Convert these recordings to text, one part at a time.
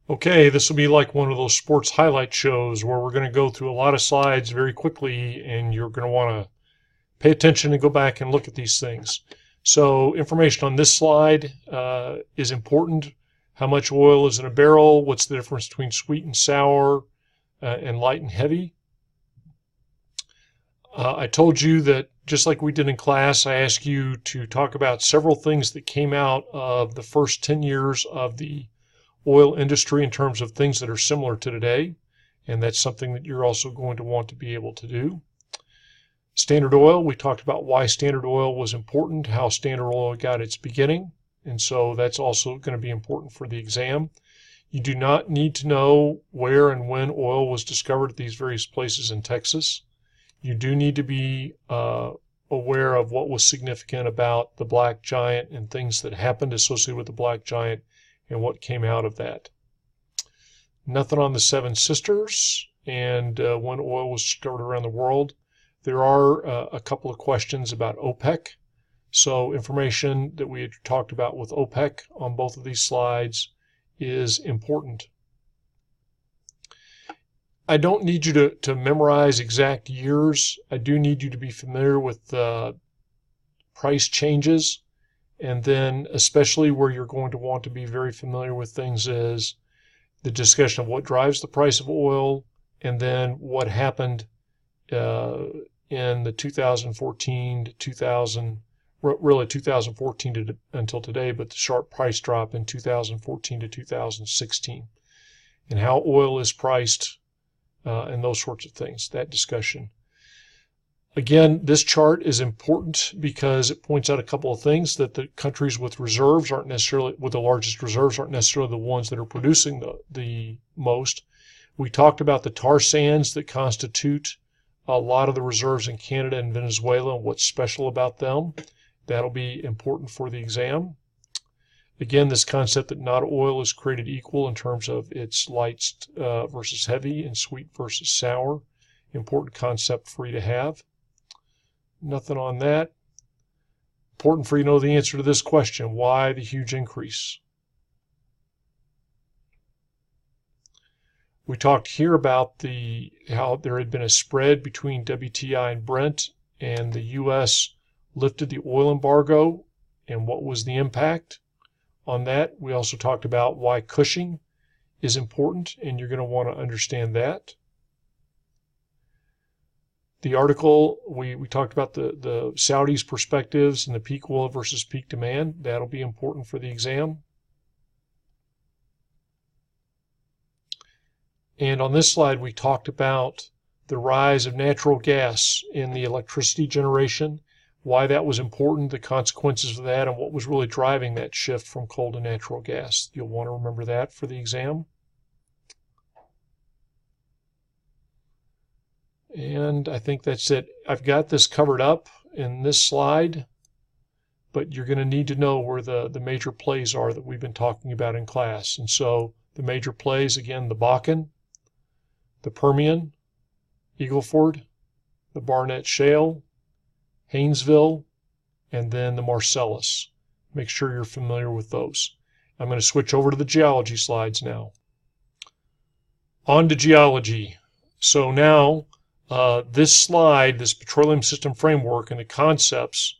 Okay, this will be like one of those sports highlight shows where we're going to go through a lot of slides very quickly, and you're going to want to pay attention and go back and look at these things. So information on this slide is important. How much oil is in a barrel? What's the difference between sweet and sour and light and heavy? I told you that just like we did in class, I asked you to talk about several things that came out of the first 10 years of the oil industry in terms of things that are similar to today. And that's something that you're also going to want to be able to do. Standard Oil, we talked about why Standard Oil was important, how Standard Oil got its beginning. And so that's also going to be important for the exam. You do not need to know where and when oil was discovered at these various places in Texas. You do need to be aware of what was significant about the black giant and things that happened associated with the black giant and what came out of that. Nothing on the Seven Sisters and when oil was discovered around the world. There are a couple of questions about OPEC. So information that we had talked about with OPEC on both of these slides is important. I don't need you to memorize exact years. I do need you to be familiar with price changes. And then especially where you're going to want to be very familiar with things is the discussion of what drives the price of oil and then what happened in the 2014 to 2014 until today, but the sharp price drop in 2014 to 2016 and how oil is priced and those sorts of things, that discussion. Again, this chart is important because it points out a couple of things, that the countries with reserves aren't necessarily, with the largest reserves, aren't necessarily the ones that are producing the most. We talked about the tar sands that constitute a lot of the reserves in Canada and Venezuela and what's special about them. That'll be important for the exam. Again, this concept that not oil is created equal in terms of its light versus heavy and sweet versus sour. Important concept for you to have. Nothing on that. Important for you to know the answer to this question. Why the huge increase? We talked here about how there had been a spread between WTI and Brent, and the U.S. lifted the oil embargo and what was the impact on that. We also talked about why Cushing is important, and you're going to want to understand that. The article, we talked about the Saudis' perspectives and the peak oil versus peak demand. That'll be important for the exam. And on this slide, we talked about the rise of natural gas in the electricity generation, why that was important, the consequences of that, and what was really driving that shift from coal to natural gas. You'll want to remember that for the exam. And I think that's it. I've got this covered up in this slide, but you're going to need to know where the major plays are that we've been talking about in class. And so the major plays, again, the Bakken, the Permian, Eagle Ford, the Barnett Shale, Haynesville, and then the Marcellus. Make sure you're familiar with those. I'm going to switch over to the geology slides now. On to geology. So now this slide, this petroleum system framework and the concepts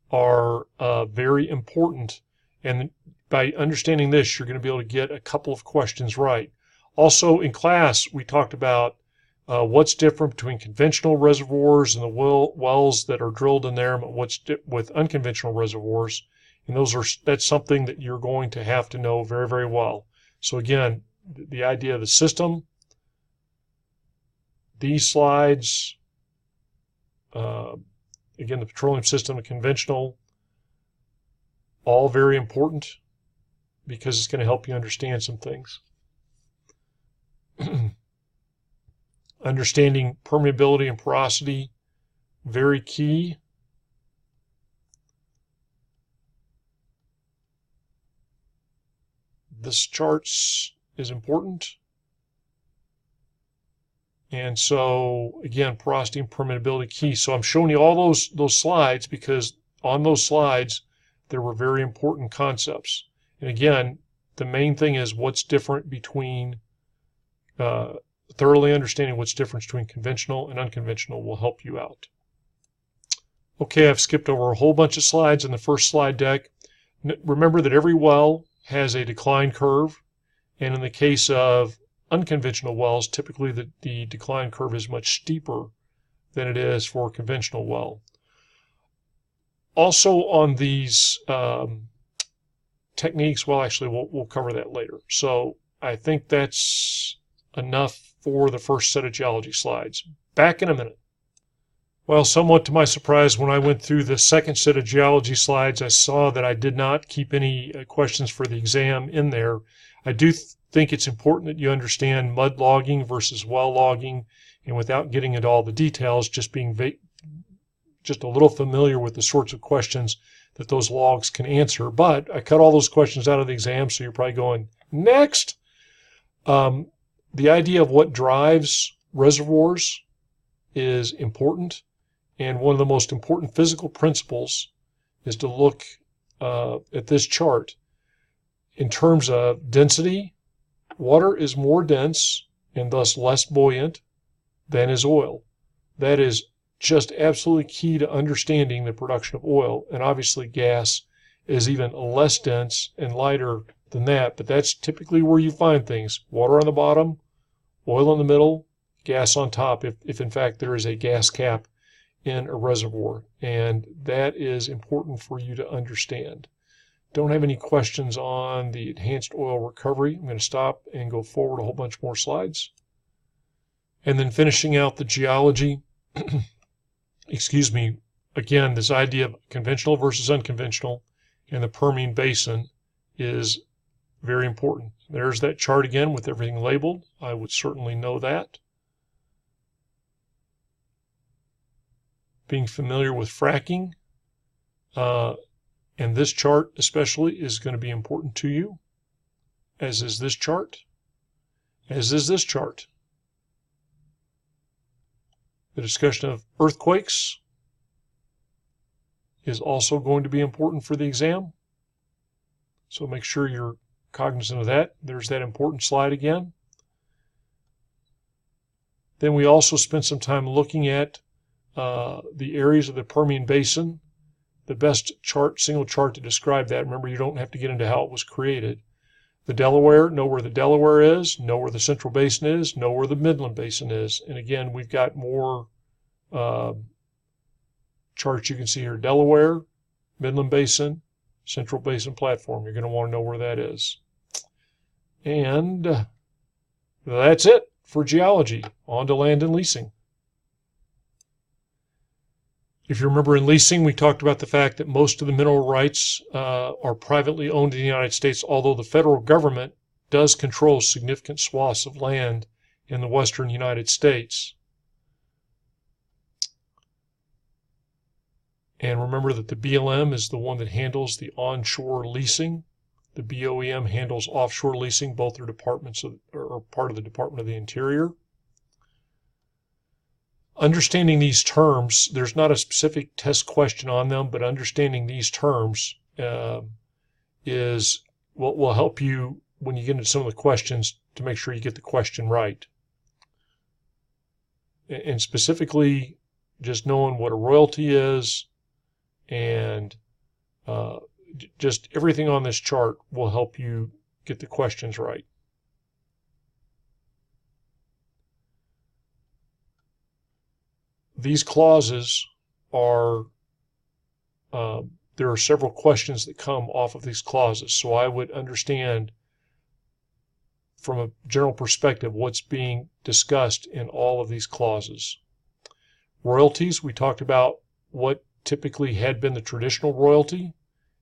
are very important. And by understanding this, you're going to be able to get a couple of questions right. Also in class, we talked about what's different between conventional reservoirs and the wells that are drilled in there, and what's with unconventional reservoirs. And that's something that you're going to have to know very, very well. So again, the idea of the system, these slides, again, the petroleum system, the conventional, all very important because it's going to help you understand some things. Understanding permeability and porosity, very key. This chart is important. And so, again, porosity and permeability key. So I'm showing you all those slides because on those slides, there were very important concepts. And again, the main thing is what's different between, thoroughly understanding what's different between conventional and unconventional will help you out. Okay, I've skipped over a whole bunch of slides in the first slide deck. Remember that every well has a decline curve, and in the case of unconventional wells, typically the decline curve is much steeper than it is for a conventional well. Also on these techniques, well, actually, we'll cover that later. So I think that's enough for the first set of geology slides. Back in a minute. Well, somewhat to my surprise, when I went through the second set of geology slides, I saw that I did not keep any questions for the exam in there. I do think it's important that you understand mud logging versus well logging, and without getting into all the details, just being just a little familiar with the sorts of questions that those logs can answer. But I cut all those questions out of the exam, so you're probably going, next! The idea of what drives reservoirs is important, and one of the most important physical principles is to look at this chart. In terms of density, water is more dense and thus less buoyant than is oil. That is just absolutely key to understanding the production of oil, and obviously gas is even less dense and lighter than that, but that's typically where you find things. Water on the bottom, oil in the middle, gas on top, if in fact there is a gas cap in a reservoir, and that is important for you to understand. Don't have any questions on the enhanced oil recovery. I'm going to stop and go forward a whole bunch more slides. And then finishing out the geology, excuse me, again, this idea of conventional versus unconventional in the Permian Basin is very important. There's that chart again with everything labeled. I would certainly know that. Being familiar with fracking, and this chart especially is going to be important to you, as is this chart, as is this chart. The discussion of earthquakes is also going to be important for the exam, so make sure you're cognizant of that. There's that important slide again. Then we also spent some time looking at the areas of the Permian Basin. The best chart, single chart to describe that, remember you don't have to get into how it was created. The Delaware, know where the Delaware is, know where the Central Basin is, know where the Midland Basin is. And again, we've got more charts you can see here. Delaware, Midland Basin, Central Basin Platform. You're going to want to know where that is. And that's it for geology. On to land and leasing. If you remember in leasing, we talked about the fact that most of the mineral rights are privately owned in the United States, although the federal government does control significant swaths of land in the western United States. And remember that the BLM is the one that handles the onshore leasing. The BOEM handles offshore leasing. Both are departments are part of the Department of the Interior. Understanding these terms, there's not a specific test question on them, but understanding these terms is what will help you when you get into some of the questions to make sure you get the question right. And specifically, just knowing what a royalty is and just everything on this chart will help you get the questions right. These clauses are, there are several questions that come off of these clauses. So I would understand from a general perspective what's being discussed in all of these clauses. Royalties, we talked about what typically had been the traditional royalty,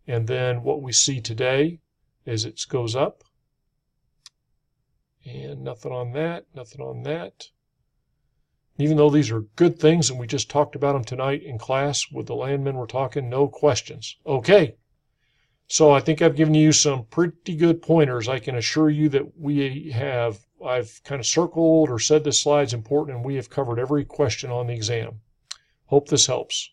and then what we see today as it goes up. And nothing on that, nothing on that. Even though these are good things and we just talked about them tonight in class with the landmen we're talking, no questions. Okay, so I think I've given you some pretty good pointers. I can assure you that I've kind of circled or said this slide's important, and we have covered every question on the exam. Hope this helps.